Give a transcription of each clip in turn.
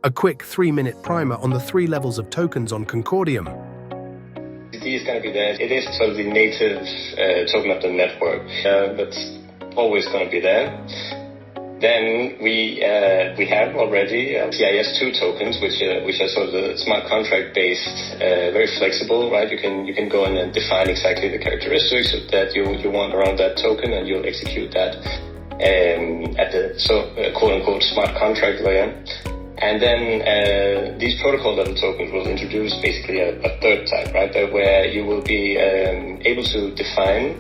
A quick 3-minute primer on the 3 levels of tokens on Concordium. USDT is going to be there. It is sort of the native token of the network. That's always going to be there. Then we have already CIS2 tokens, which are sort of the smart contract based, very flexible, right? You can go in and define exactly the characteristics that you want around that token, and you'll execute that at the quote unquote smart contract layer. And then these protocol level tokens will introduce basically a third type, right? Where you will be able to define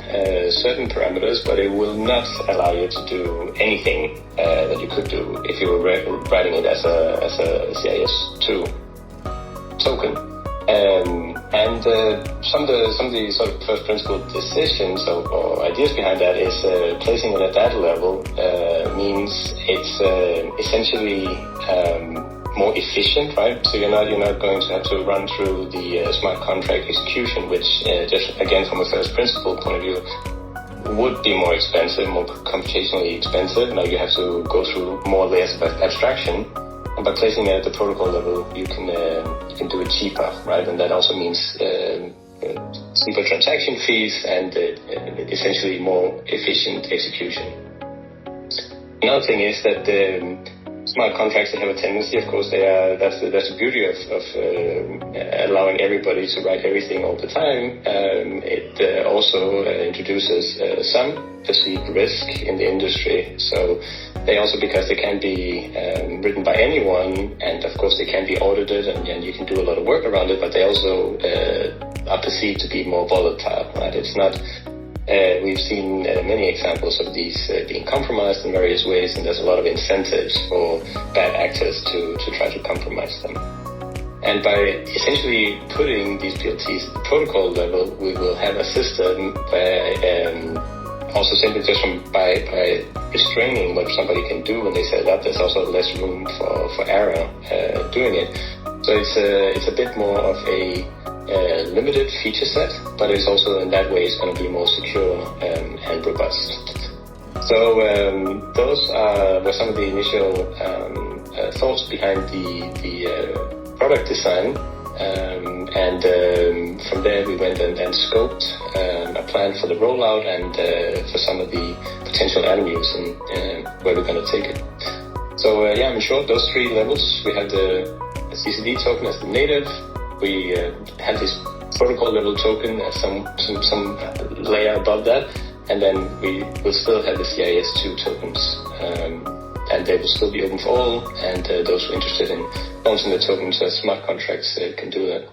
certain parameters, but it will not allow you to do anything that you could do if you were writing it as a CIS2 token. And some of the sort of first principle decisions or ideas behind that is placing it at that level means it's essentially more efficient, right? So you're not going to have to run through the smart contract execution, which just again from a first principle point of view would be more expensive, more computationally expensive. Now you have to go through more layers of abstraction. And by placing it at the protocol level, you can do it cheaper, right? And that also means cheaper transaction fees and essentially more efficient execution. Another thing is that smart contracts, they have a tendency, of course, that's the beauty of allowing everybody to write everything all the time. It also introduces some perceived risk in the industry. So they also, because they can be written by anyone, and of course they can be audited, and you can do a lot of work around it, but they also are perceived to be more volatile, right? It's not. We've seen many examples of these being compromised in various ways, and there's a lot of incentives for bad actors to try to compromise them. And by essentially putting these PLTs at the protocol level, we will have a system where also simply just by restraining what somebody can do when they set it up, there's also less room for error doing it. So it's a bit more of a limited feature set, but it's also in that way it's going to be more secure and robust. So those were some of the initial thoughts behind the product design, and from there we went and scoped a plan for the rollout and for some of the potential avenues and where we're going to take it. So in short, those 3 levels. We have the CCD token as the native. We have this protocol level token as some layer above that, and then we will still have the CIS2 tokens, and they will still be open for all, and those who are interested in launching the tokens as smart contracts can do that.